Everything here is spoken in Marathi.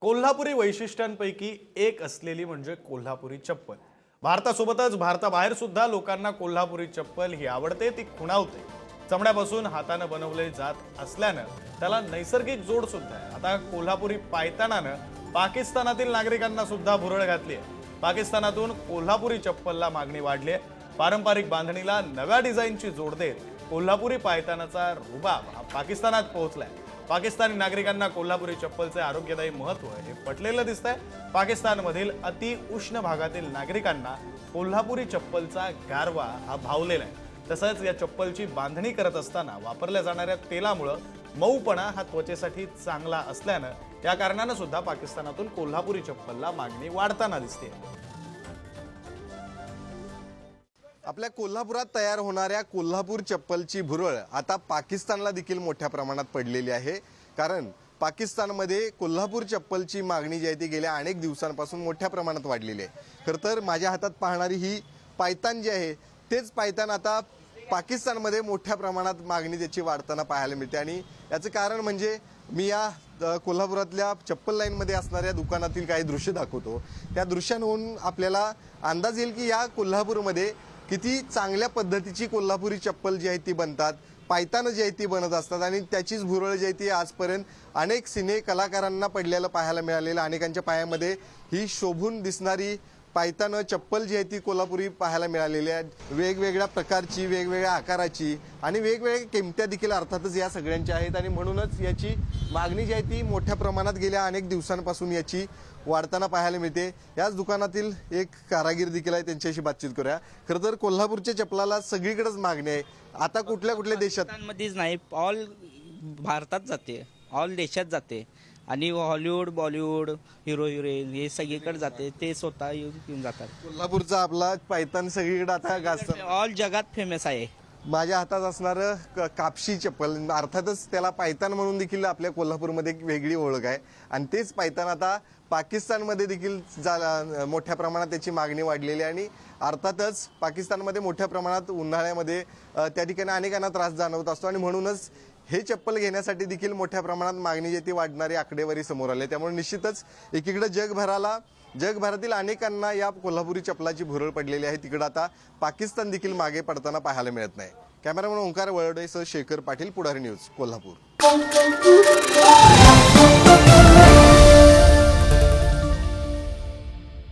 कोल्हापुरी वैशिष्ट्यांपैकी एक असलेली म्हणजे कोल्हापुरी चप्पल। भारतासोबतच भारताबाहेर सुद्धा लोकांना कोल्हापुरी चप्पल ही आवडते, ती खुणावते। चमड्यापासून हाताने बनवले जात असल्याने त्याला नैसर्गिक जोड सुद्धा आहे। आता कोल्हापुरी पायतानानं पाकिस्तानातील नागरिकांना सुद्धा भुरळ घातली आहे। पाकिस्तानातून कोल्हापुरी चप्पलला मागणी वाढली आहे। पारंपरिक बांधणीला नव्या डिझाईनची जोड देत कोल्हापुरी पायतानाचा रुबाब हा पाकिस्तानात पोहोचलाय। पाकिस्तानी नागरिकांना कोल्हापुरी चप्पलचे आरोग्यदायी महत्त्व हे पटलेलं दिसतंय। पाकिस्तानमधील अति उष्ण भागातील नागरिकांना कोल्हापुरी चप्पलचा गारवा हा भावलेला आहे। तसंच या चप्पलची बांधणी करत असताना वापरल्या जाणाऱ्या तेलामुळे मऊपणा हा त्वचेसाठी चांगला असल्याने या कारणाने सुद्धा पाकिस्तानातून कोल्हापुरी चप्पलला मागणी वाढताना दिसते। आपल्या कोल्हापुरात तयार होणाऱ्या कोल्हापूर चप्पलची भुरळ आता पाकिस्तानला देखील मोठ्या प्रमाणात पडलेली आहे। कारण पाकिस्तानमध्ये कोल्हापूर चप्पलची मागणी जी आहे ती गेल्या अनेक दिवसांपासून मोठ्या प्रमाणात वाढलेली आहे। खरं तर माझ्या हातात पाहणारी ही पायतान जी आहे तेच पायतान आता पाकिस्तानमध्ये मोठ्या प्रमाणात मागणी त्याची वाढताना पाहायला मिळते। आणि याचं कारण म्हणजे मी या कोल्हापुरातल्या चप्पल लाईनमध्ये असणाऱ्या दुकानातील काही दृश्य दाखवतो। त्या दृश्यांवरून आपल्याला अंदाज येईल की या कोल्हापूरमध्ये किती चांगल्या पद्धतीची कोल्हापुरी चप्पल जी आहे ती बनतात, पायतानं जी आहे ती बनत असतात आणि त्याचीच भुरळ जी आहे ती आजपर्यंत अनेक सिने कलाकारांना पडलेलं पाहायला मिळालेलं। अनेकांच्या पायामध्ये ही शोभून दिसणारी पायतानं चप्पल जी आहे ती कोल्हापुरी पाहायला मिळालेली आहे। वेगवेगळ्या प्रकारची, वेगवेगळ्या आकाराची आणि वेगवेगळ्या किमत्या देखील अर्थातच या सगळ्यांच्या आहेत आणि म्हणूनच याची मागणी जी आहे ती मोठ्या प्रमाणात गेल्या अनेक दिवसांपासून याची वाढताना पाहायला मिळते। याच दुकानातील एक कारागीर देखील आहे, त्यांच्याशी बातचीत करूया। खरं तर कोल्हापूरच्या चप्पलाला सगळीकडेच मागणी आहे। आता कुठल्या कुठल्या देशांमध्येच नाही, ऑल भारतात जाते, ऑल देशात जाते आणि हॉलिवूड, बॉलिवूड, हिरो हिरोईन हे सगळीकडे जाते, ते स्वतः येऊन जातात। कोल्हापूरचा आपला पायतान सगळीकडे आता गाजतं, ऑल जगात फेमस आहे। माझ्या हातात असणारं कापशी चप्पल, अर्थातच त्याला पायतान म्हणून देखील आपल्या कोल्हापूरमध्ये एक वेगळी ओळख आहे आणि तेच पायतान आता पाकिस्तानमध्ये देखील मोठ्या प्रमाणात त्याची मागणी वाढलेली आहे। आणि अर्थातच पाकिस्तानमध्ये मोठ्या प्रमाणात उन्हाळ्यामध्ये त्या ठिकाणी अनेकांना त्रास जाणवत असतो आणि म्हणूनच हे चप्पल घेण्यासाठी देखील मोठ्या प्रमाणात मागणी जी ती वाढणारी आकडेवारी समोर आली। त्यामुळे निश्चितच एकीकडे जगभरातील अनेकांना या कोल्हापुरी चप्पलाची भुरळ पडलेली आहे, तिकडे आता पाकिस्तान देखील मागे पडताना पाहायला मिळत नाही। कॅमेरामन ओंकार वळवडेसह शेखर पाटील, पुढारी न्यूज, कोल्हापूर।